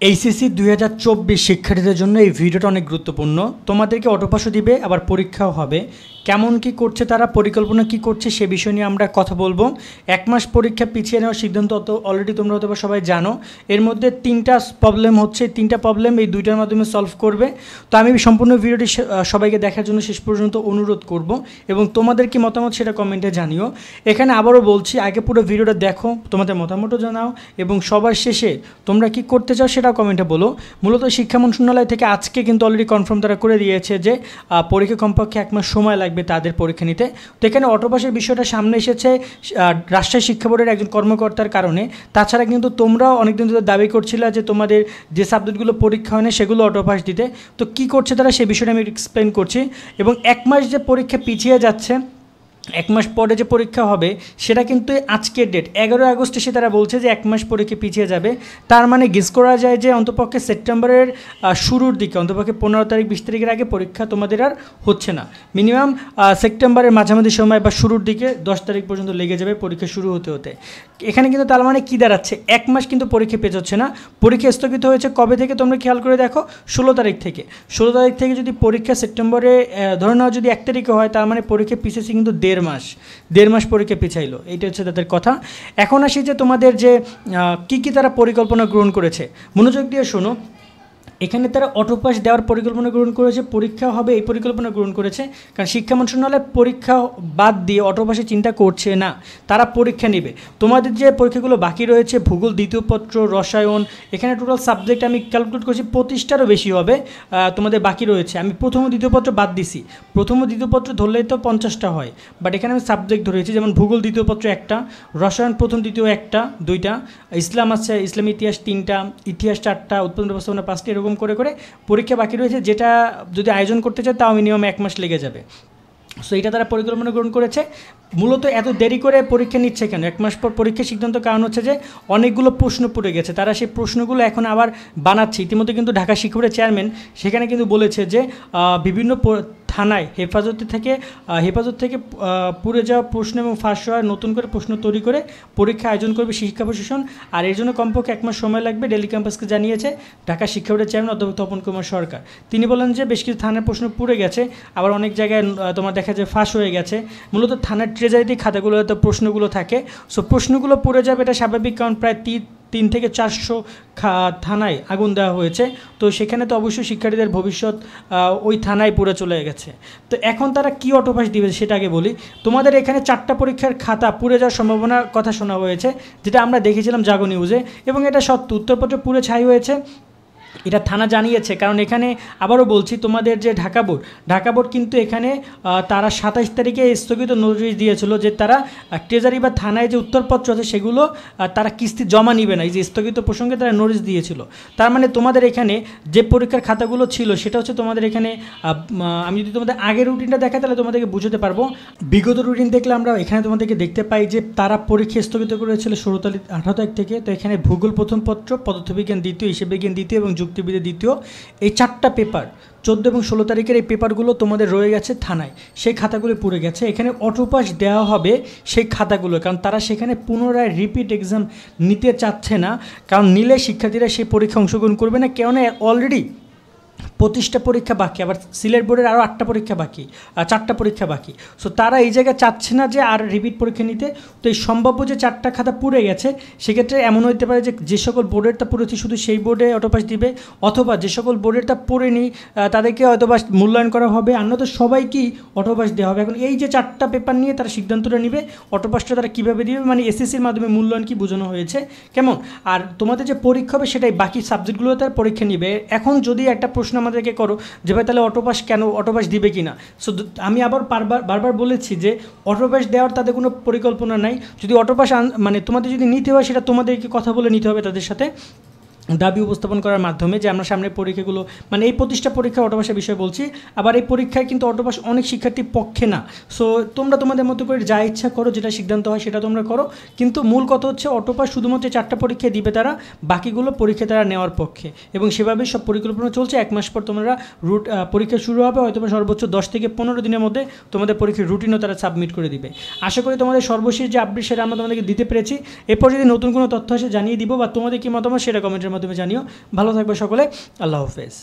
HSC 2024 শিক্ষার্থীদের জন্য এই ভিডিওটা অনেক গুরুত্বপূর্ণ। তোমাদেরকে অটোপাসও দিবে, আবার পরীক্ষাও হবে। কেমন কি করছে তারা, পরিকল্পনা কি করছে সে বিষয় নিয়ে আমরা কথা বলবো। এক মাস পরীক্ষা পিছিয়ে নেওয়ার সিদ্ধান্ত অলরেডি তোমরা হয়তো সবাই জানো। এর মধ্যে তিনটা প্রবলেম হচ্ছে, তিনটা প্রবলেম এই দুইটার মাধ্যমে সলভ করবে। তো আমি সম্পূর্ণ ভিডিওটি সবাইকে দেখার জন্য শেষ পর্যন্ত অনুরোধ করব এবং তোমাদের কি মতামত সেটা কমেন্টে জানিও। এখানে আবারও বলছি, আগে পুরো ভিডিওটা দেখো, তোমাদের মতামতও জানাও এবং সবার শেষে তোমরা কি করতে চাও সেটাও কমেন্টে বলো। মূলত শিক্ষা মন্ত্রণালয় থেকে আজকে কিন্তু অলরেডি কনফার্ম তারা করে দিয়েছে যে পরীক্ষা কমপক্ষে এক মাস সময় লাগবে তাদের পরীক্ষা নিতে। তো এখানে অটোপাসের বিষয়টা সামনে এসেছে রাজশাহী শিক্ষা বোর্ডের একজন কর্মকর্তার কারণে। তাছাড়া কিন্তু তোমরাও অনেকদিন ধরে দাবি করছিলে যে তোমাদের যে সাবজেক্টগুলো পরীক্ষা হয় না সেগুলো অটোপাস দিতে। তো কী করছে তারা সে বিষয়টা আমি এক্সপ্লেন করছি। এবং এক মাস যে পরীক্ষা পিছিয়ে যাচ্ছে, এক মাস পরে যে পরীক্ষা হবে সেটা কিন্তু আজকের ডেট 11 আগস্ট এসে তারা বলছে যে এক মাস পরীক্ষা পিছিয়ে যাবে। তার মানে গেস করা যায় যে অন্তপক্ষে সেপ্টেম্বরের শুরুর দিকে, অন্তপক্ষে 15 তারিখ 20 তারিখের আগে পরীক্ষা তোমাদের আর হচ্ছে না। মিনিমাম সেপ্টেম্বরের মাঝামাঝি সময় বা শুরুর দিকে 10 তারিখ পর্যন্ত লেগে যাবে পরীক্ষা শুরু হতে হতে। এখানে কিন্তু তার মানে কী দাঁড়াচ্ছে, এক মাস কিন্তু পরীক্ষা পেছোচ্ছে না। পরীক্ষা স্থগিত হয়েছে কবে থেকে তোমরা খেয়াল করে দেখো, 16 তারিখ থেকে। 16 তারিখ থেকে যদি পরীক্ষা সেপ্টেম্বরে ধরে নেওয়া যদি 1 তারিখে হয়, তার মানে পরীক্ষা পিছিয়েছে কিন্তু দেড় মাস পরীক্ষা পিছাইলো। এইটা হচ্ছে তাদের কথা। এখন আসি যে তোমাদের যে কী তারা পরিকল্পনা গ্রহণ করেছে, মনোযোগ দিয়ে শোনো। এখানে তারা অটোপাস দেওয়ার পরিকল্পনা গ্রহণ করেছে, পরীক্ষা হবে এই পরিকল্পনা গ্রহণ করেছে। কারণ শিক্ষা মন্ত্রণালয় পরীক্ষা বাদ দিয়ে অটোপাসে চিন্তা করছে না, তারা পরীক্ষা নেবে। তোমাদের যে পরীক্ষাগুলো বাকি রয়েছে, ভূগোল দ্বিতীয় পত্র, রসায়ন, এখানে টোটাল সাবজেক্ট আমি ক্যালকুলেট করছি 25টারও বেশি হবে তোমাদের বাকি রয়েছে। আমি প্রথম ও দ্বিতীয় পত্র বাদ দিছি, প্রথম ও দ্বিতীয় পত্র ধরলেই তো 50টা হয়, বাট এখানে আমি সাবজেক্ট ধরেছি। যেমন ভূগোল দ্বিতীয় পত্র একটা, রসায়ন প্রথম দ্বিতীয় একটা দুইটা, ইসলাম আছে, ইসলাম ইতিহাস 3টা, ইতিহাস 4টা, উৎপাদন ব্যবস্থাপনা 5টা, এরকম করে করে পরীক্ষা বাকি রয়েছে। যেটা যদি আয়োজন করতে চায় তাও মিনিমাম 1 মাস লেগে যাবে। সো এটা তারা পরিকল্পনা গ্রহণ করেছে। মূলত এত দেরি করে পরীক্ষা নিচ্ছে কেন, এক মাস পর পরীক্ষার সিদ্ধান্ত কারণ হচ্ছে যে অনেকগুলো প্রশ্ন পড়ে গেছে, তারা সেই প্রশ্নগুলো এখন আবার বানাচ্ছে। ইতিমধ্যে কিন্তু ঢাকা শিক্ষা বোর্ডের চেয়ারম্যান সেখানে কিন্তু বলেছে যে বিভিন্ন থানায় হেফাজত থেকে পুড়ে যাওয়া প্রশ্ন এবং ফাঁস হওয়ার নতুন করে প্রশ্ন তৈরি করে পরীক্ষা আয়োজন করবে শিক্ষা প্রশাসন। আর এর জন্য কমপক্ষে 1 মাস সময় লাগবে, ডেলি ক্যাম্পাসকে জানিয়েছে ঢাকা শিক্ষা বোর্ডের চেয়ারম্যান অধ্যাপক তপন কুমার সরকার। তিনি বলেন যে বেশ কিছু থানার প্রশ্ন পুড়ে গেছে, আবার অনেক জায়গায় তোমার দেখা যায় ফাঁস হয়ে গেছে। মূলত থানার ট্রেজারিতে খাতাগুলোতে প্রশ্নগুলো থাকে। সো প্রশ্নগুলো পুড়ে যাবে, এটা স্বাভাবিক, কারণ প্রায় 3 থেকে 400 থানায় আগুন দেওয়া হয়েছে। তো সেখানে তো অবশ্যই শিক্ষার্থীদের ভবিষ্যৎ ওই থানায় পুরো চলে গেছে। তো এখন তারা কি অটোপাস দিবে সেটা আগে বলি। তোমাদের এখানে 4টা পরীক্ষার খাতা পুড়ে যাওয়ার সম্ভাবনার কথা শোনা হয়েছে, যেটা আমরা দেখেছিলাম জাগো নিউজে, এবং এটা সত্য। উত্তরপত্র পুরো ছাই হয়েছে, এটা থানা জানিয়েছে। কারণ এখানে আবারও বলছি, তোমাদের যে ঢাকা বোর্ড কিন্তু এখানে তারা 27 তারিখে স্থগিত নোটিশ দিয়েছিল যে তারা ট্রেজারি বা থানায় যে উত্তরপত্র আছে সেগুলো তারা কিস্তি জমা নিবে না। এই যে স্থগিত প্রসঙ্গে তারা নোটিশ দিয়েছিল। তার মানে তোমাদের এখানে যে পরীক্ষার খাতাগুলো ছিল সেটা হচ্ছে তোমাদের এখানে, আমি যদি তোমাদের আগের রুটিনটা দেখাই তাহলে তোমাদেরকে বুঝতে পারবো। বিগত রুটিন দেখলে আমরা এখানে তোমাদেরকে দেখতে পাই যে তারা পরীক্ষা স্থগিত করেছিল 18 তারিখ থেকে। তো এখানে ভূগোল প্রথম পত্র, পদার্থবিজ্ঞান দ্বিতীয়, হিসাব বিজ্ঞান দ্বিতীয় এবং যুক্তিবিদ্যা দ্বিতীয়, এই 4টা পেপার 14 এবং 16 তারিখের এই পেপারগুলো তোমাদের রয়ে গেছে থানায়, সেই খাতাগুলো পুড়ে গেছে। এখানে অটোপাস দেওয়া হবে সেই খাতাগুলো, কারণ তারা সেখানে পুনরায় রিপিট এক্সাম নিতে চাচ্ছে না। কারণ নিলে শিক্ষার্থীরা সেই পরীক্ষা অংশগ্রহণ করবে না, কেননা অলরেডি 25টা পরীক্ষা বাকি, আবার সিলেট বোর্ডের আরও 4টা পরীক্ষা বাকি। সো তারা এই জায়গায় চাচ্ছে না যে আর রিপিট পরীক্ষা নিতে। তো এই সম্ভাব্য যে 4টা খাতা পুড়ে গেছে, সেক্ষেত্রে এমন হতে পারে যে সকল বোর্ডেরটা পড়েছি শুধু সেই বোর্ডে অটোপাস দিবে, অথবা যে সকল বোর্ডেরটা পড়েনি তাদেরকে অটোপাস মূল্যায়ন করা হবে, অন্যথা সবাইকেই অটোপাস দেওয়া হবে। এখন এই যে 4টা পেপার নিয়ে তারা সিদ্ধান্তটা নেবে, অটোপাসটা তারা কীভাবে দিবে, মানে এসএসসির মাধ্যমে মূল্যায়ন কি বোঝানো হয়েছে কেমন। আর তোমাদের যে পরীক্ষা হবে সেটাই, বাকি সাবজেক্টগুলো তার পরীক্ষা নেবে। এখন যদি একটা প্রশ্ন আমাদেরকে করো যে ভাই তাহলে অটোপাস দিবে কি না, সো আমি আবার বারবার বলেছি যে অটোপাস দেওয়ার তাদের কোনো পরিকল্পনা নাই। যদি অটোপাস মানে তোমাদের যদি নিতে হয়, সেটা তোমাদেরকে কথা বলে নিতে হবে তাদের সাথে, দাবি উপস্থাপন করার মাধ্যমে যে আমরা সামনের পরীক্ষাগুলো, মানে এই 25টা পরীক্ষা অটোপাসের বিষয়ে বলছি। আবার এই পরীক্ষায় কিন্তু অটোপাস অনেক শিক্ষার্থীর পক্ষে না। সো তোমরা তোমাদের মতো করে যা ইচ্ছা করো, যেটা সিদ্ধান্ত হয় সেটা তোমরা করো, কিন্তু মূল কথা হচ্ছে অটোপাস শুধুমাত্র 4টা পরীক্ষায় দিবে তারা, বাকিগুলো পরীক্ষা তারা নেওয়ার পক্ষে, এবং সেভাবেই সব পরিকল্পনা চলছে। 1 মাস পর তোমরা পরীক্ষা শুরু হবে, হয়তো সর্বোচ্চ 10 থেকে 15 দিনের মধ্যে তোমাদের পরীক্ষার রুটিনও তারা সাবমিট করে দিবে। আশা করি তোমাদের সর্বশেষ যে আপডেট সেটা আমরা তোমাদেরকে দিতে পেরেছি। এরপর যদি নতুন কোনো তথ্য আসে জানিয়ে দিব, বা তোমাদের কি মতামত সেটা কমেন্টের মধ্যে মাধ্যমে জানিও। ভালো থাকবে সকলে, আল্লাহ হাফেজ।